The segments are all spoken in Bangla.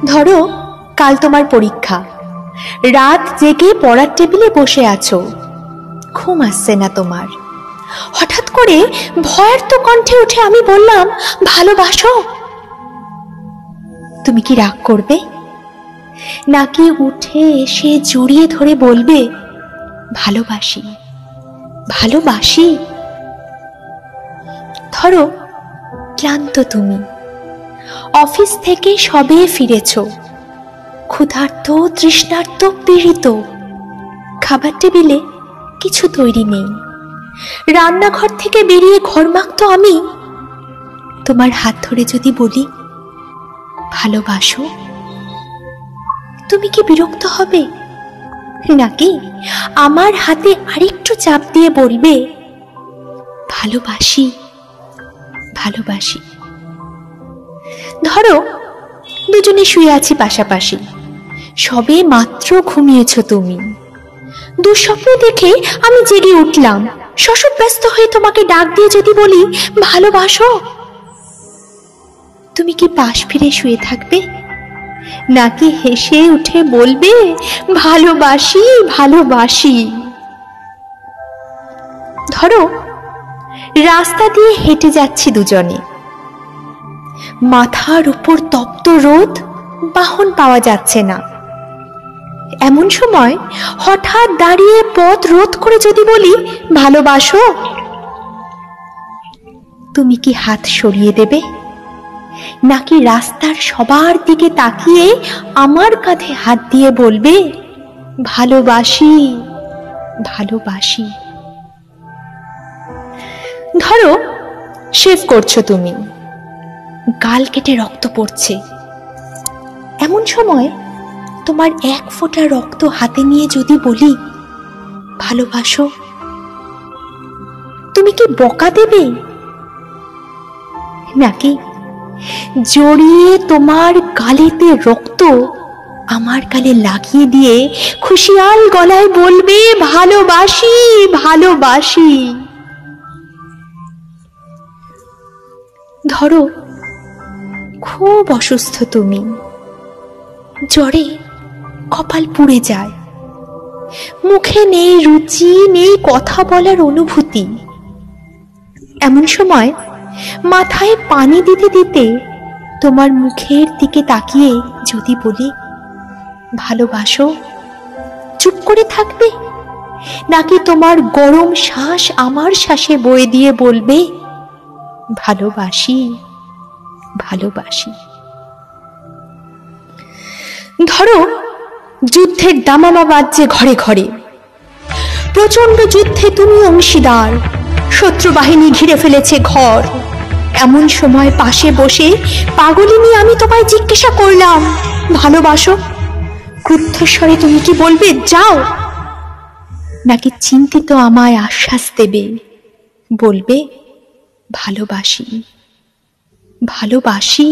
ধরো কাল তোমার পরীক্ষা, রাত জেগে পড়ার টেবিলে বসে আছো, ঘুম আসছে না তোমার। হঠাৎ করে ভয়ার্ত কণ্ঠে উঠে আমি বললাম, ভালোবাসো। তুমি কি রাগ করবে, নাকি উঠে এসে জড়িয়ে ধরে বলবে, ভালোবাসি ভালোবাসি? ধরো ক্লান্ত তুমি, অফিস থেকে সবে ফিরেছ, ক্ষুধার্ত তৃষ্ণার্ত পীড়িত, খাবার টেবিলে কিছু তৈরি নেই, রান্নাঘর থেকে বেরিয়ে ঘরমাক্ত আমি তোমার হাত ধরে যদি বলি, ভালোবাসো, তুমি কি বিরক্ত হবে, নাকি আমার হাতে আরেকটু চাপ দিয়ে বলবে, ভালোবাসি ভালোবাসি? ধরো দুজনে শুয়ে আছি পাশাপাশি, সবে মাত্র ঘুমিয়েছ তুমি, দুঃস্বপ্ন দেখে আমি জেগে উঠলাম, শশব ব্যস্ত হয়ে তোমাকে ডাক দিয়ে যদি বলি, ভালোবাসো, তুমি কি পাশ ফিরে শুয়ে থাকবে, নাকি হেসে উঠে বলবে, ভালোবাসি ভালোবাসি? ধরো রাস্তা দিয়ে হেঁটে যাচ্ছি দুজনে, মাথার উপর তপ্ত রোদ, বাহন পাওয়া যাচ্ছে না। এমন সময় হঠাৎ দাঁড়িয়ে পথ রোধ করে যদি বলি, ভালোবাসো, তুমি কি হাত সরিয়ে দেবে, নাকি রাস্তার সবার দিকে তাকিয়ে আমার কাঁধে হাত দিয়ে বলবে, ভালোবাসি ভালোবাসি? ধরো শেভ করছো তুমি, গাল কেটে রক্ত পড়ছে, এমন সময় তোমার এক ফোঁটা রক্ত হাতে নিয়ে যদি বলি, ভালোবাসো, তুমি কি বকা দেবে, নাকি জড়িয়ে তোমার গালেতে রক্ত আমার গালে লাগিয়ে দিয়ে খুশিয়াল গলায় বলবে, ভালোবাসি ভালোবাসি? ধরো খুব অসুস্থ তুমি, জ্বরে কপাল পুড়ে যায়, মুখে নেই রুচি, নেই কথা বলার অনুভূতি। এমন সময় মাথায় পানি দিতে দিতে তোমার মুখের দিকে তাকিয়ে যদি বলি, ভালোবাসো, চুপ করে থাকবে, নাকি তোমার গরম শ্বাস আমার শ্বাসে বয়ে দিয়ে বলবে, ভালোবাসি ভালোবাসি? ধরো যুদ্ধের দামামা বাজছে ঘরে ঘরে, প্রচন্ড যুদ্ধে তুমি অংশীদার, শত্রু বাহিনী ঘিরে ফেলেছে ঘর। এমন সময় পাশে বসে পাগলিনী আমি তোমায় জিজ্ঞাসা করলাম, ভালোবাসো? ক্রুদ্ধস্বরে তুমি কি বলবে, যাও, নাকি চিন্তিত আমায় আশ্বাস দেবে, বলবে, ভালোবাসি ভালোবাসি?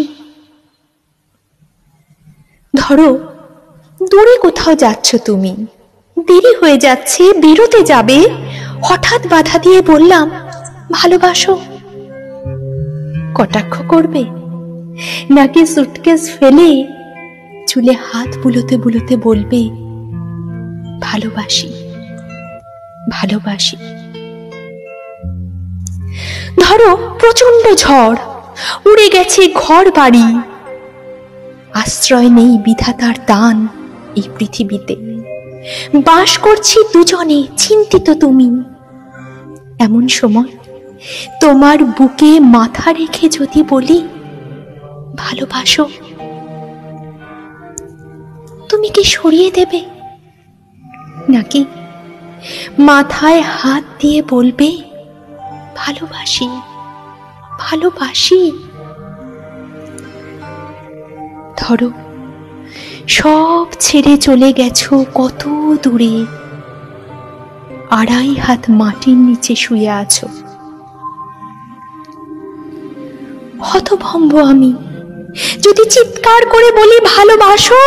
ধরো দূরে কোথাও যাচ্ছ তুমি, দেরি হয়ে যাচ্ছে, বেরোতে যাবে, হঠাৎ বাধা দিয়ে বললাম, ভালোবাসো, কটাক্ষ করবে, নাকি সুটকেস ফেলে চুলে হাত বুলোতে বুলোতে বলবে, ভালোবাসি ভালোবাসি? ধরো প্রচন্ড ঝড়, উড়ে গেছে ঘর বাড়ি, আশ্রয় নেই বিধাতার দান এই পৃথিবীতে, বাস করছি দুজনে, চিন্তিত তুমি। এমন সময় তোমার বুকে মাথা রেখে যদি বলি, ভালোবাসো, তুমি কি সরিয়ে দেবে, নাকি মাথায় হাত দিয়ে বলবে, ভালোবাসি ভালোবাসি? ধরো সব ছেড়ে চলে গেছো কত দূরে, আড়াই হাত মাটির নিচে শুয়ে আছো, হতভম্ব আমি যদি চিৎকার করে বলি, ভালোবাসো,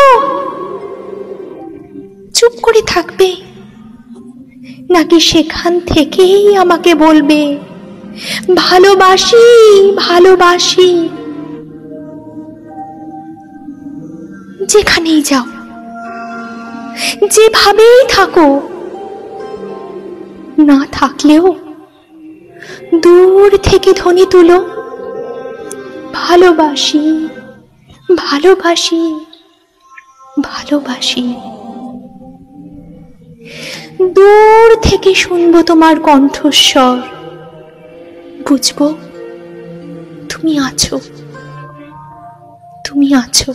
চুপ করে থাকবে, নাকি সেখান থেকেই আমাকে বলবে, ভালোবাসি ভালোবাসি? যেখানেই যাও, যেভাবেই থাকো, না থাকলেও দূর থেকে ধ্বনি তুলো, ভালোবাসি, ভালোবাসি, ভালোবাসি। দূর থেকে শুনবো তোমার কণ্ঠস্বর, বুঝবো তুমি আছো, তুমি আছো।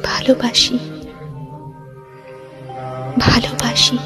ভালোবাসি, ভালোবাসি।